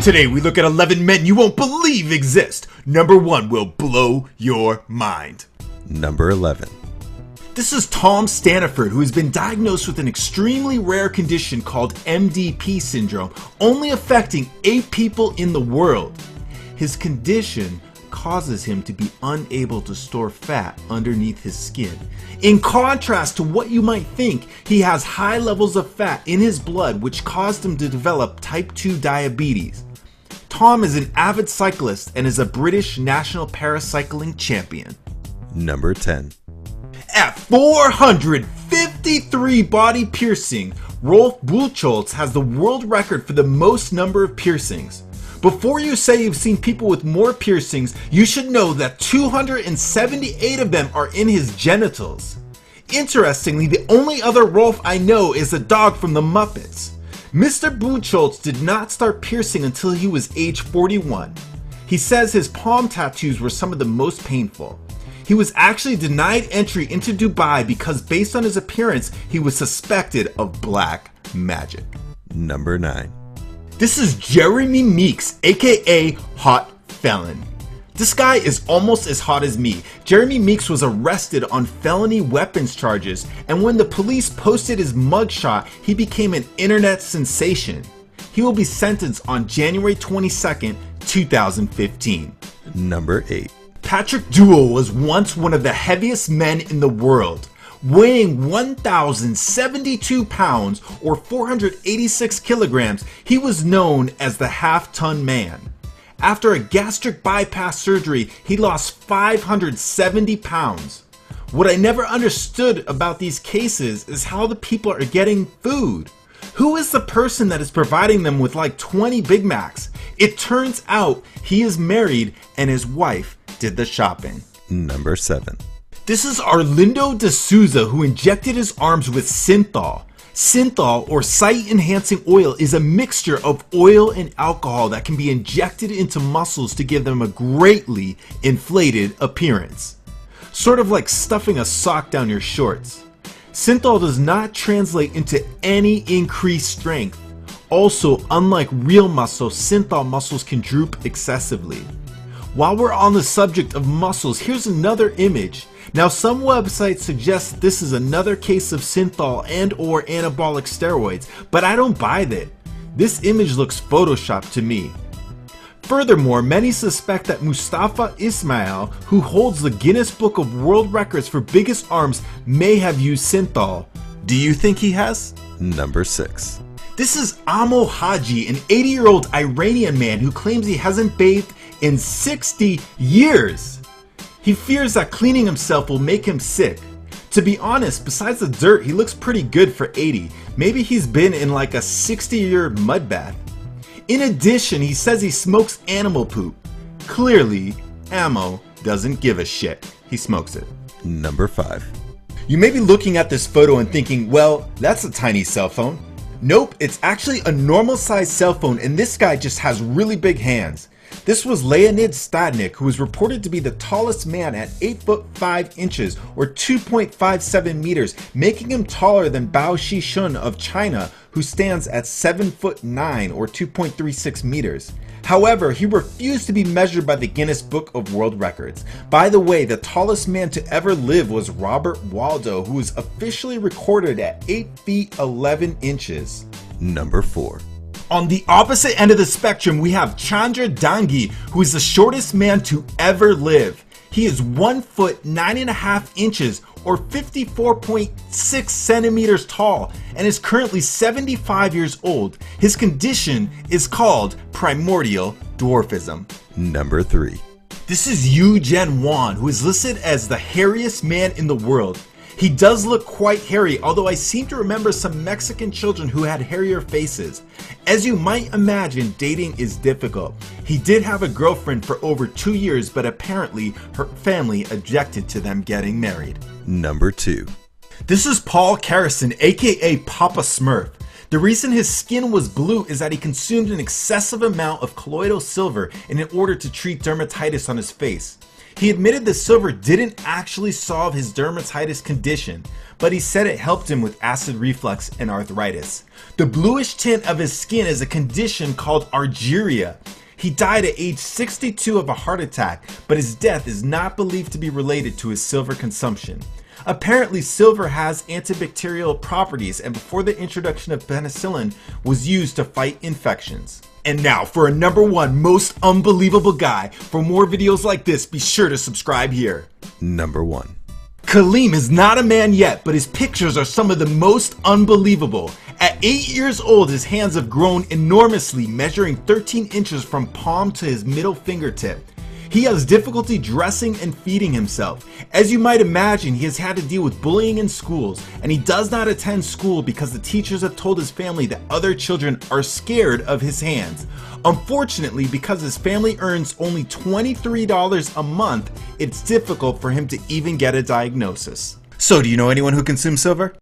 Today we look at 11 men you won't believe exist. Number 1 will blow your mind. Number 11. This is Tom Staniford, who has been diagnosed with an extremely rare condition called MDP syndrome, only affecting 8 people in the world. His condition causes him to be unable to store fat underneath his skin. In contrast to what you might think, he has high levels of fat in his blood, which caused him to develop type 2 diabetes. Tom is an avid cyclist and is a British national paracycling champion. Number 10. At 453 body piercing, Rolf Buchholz has the world record for the most number of piercings. Before you say you've seen people with more piercings, you should know that 278 of them are in his genitals. Interestingly, the only other Rolf I know is the dog from the Muppets. Mr. Buchholz did not start piercing until he was age 41. He says his palm tattoos were some of the most painful. He was actually denied entry into Dubai because based on his appearance, he was suspected of black magic. Number 9. This is Jeremy Meeks, aka Hot Felon. This guy is almost as hot as me. Jeremy Meeks was arrested on felony weapons charges, and when the police posted his mugshot, he became an internet sensation. He will be sentenced on January 22nd, 2015. Number 8. Patrick Duell was once one of the heaviest men in the world. Weighing 1,072 pounds or 486 kilograms, he was known as the half-ton man. After a gastric bypass surgery, he lost 570 pounds. What I never understood about these cases is how the people are getting food. Who is the person that is providing them with like 20 Big Macs? It turns out he is married and his wife did the shopping. Number 7. This is Arlindo de Souza, who injected his arms with synthol. Synthol, or sight-enhancing oil, is a mixture of oil and alcohol that can be injected into muscles to give them a greatly inflated appearance. Sort of like stuffing a sock down your shorts. Synthol does not translate into any increased strength. Also, unlike real muscle, synthol muscles can droop excessively. While we're on the subject of muscles, here's another image. Now, some websites suggest this is another case of synthol and or anabolic steroids, but I don't buy that. This image looks photoshopped to me. Furthermore, many suspect that Mustafa Ismail, who holds the Guinness Book of World Records for biggest arms, may have used synthol. Do you think he has? Number 6. This is Amo Haji, an 80-year-old Iranian man who claims he hasn't bathed in 60 years. He fears that cleaning himself will make him sick. To be honest, besides the dirt, he looks pretty good for 80. Maybe he's been in like a 60-year mud bath. In addition, he says he smokes animal poop. Clearly, Amo doesn't give a shit. He smokes it. Number 5. You may be looking at this photo and thinking, well, that's a tiny cell phone. Nope, it's actually a normal sized cell phone, and this guy just has really big hands. This was Leonid Stadnik, who was reported to be the tallest man at 8 foot 5 inches or 2.57 meters, making him taller than Bao Shishun of China, who stands at 7 foot 9 or 2.36 meters. However, he refused to be measured by the Guinness Book of World Records. By the way, the tallest man to ever live was Robert Waldo, who was officially recorded at 8 feet 11 inches. Number 4. On the opposite end of the spectrum, we have Chandra Dangi, who is the shortest man to ever live. He is 1 foot 9.5 inches or 54.6 centimeters tall and is currently 75 years old. His condition is called primordial dwarfism. Number 3. This is Yu Jen Wan, who is listed as the hairiest man in the world. He does look quite hairy, although I seem to remember some Mexican children who had hairier faces. As you might imagine, dating is difficult. He did have a girlfriend for over 2 years, but apparently her family objected to them getting married. Number 2. This is Paul Carrison, aka Papa Smurf. The reason his skin was blue is that he consumed an excessive amount of colloidal silver in order to treat dermatitis on his face. He admitted the silver didn't actually solve his dermatitis condition, but he said it helped him with acid reflux and arthritis. The bluish tint of his skin is a condition called argyria. He died at age 62 of a heart attack, but his death is not believed to be related to his silver consumption. Apparently, silver has antibacterial properties, and before the introduction of penicillin was used to fight infections. And now for a number 1 most unbelievable guy. For more videos like this, be sure to subscribe here. Number 1. Kaleem is not a man yet, but his pictures are some of the most unbelievable. At 8 years old, his hands have grown enormously, measuring 13 inches from palm to his middle fingertip. He has difficulty dressing and feeding himself. As you might imagine, he has had to deal with bullying in schools, and he does not attend school because the teachers have told his family that other children are scared of his hands. Unfortunately, because his family earns only $23 a month, it's difficult for him to even get a diagnosis. So, do you know anyone who consumes silver?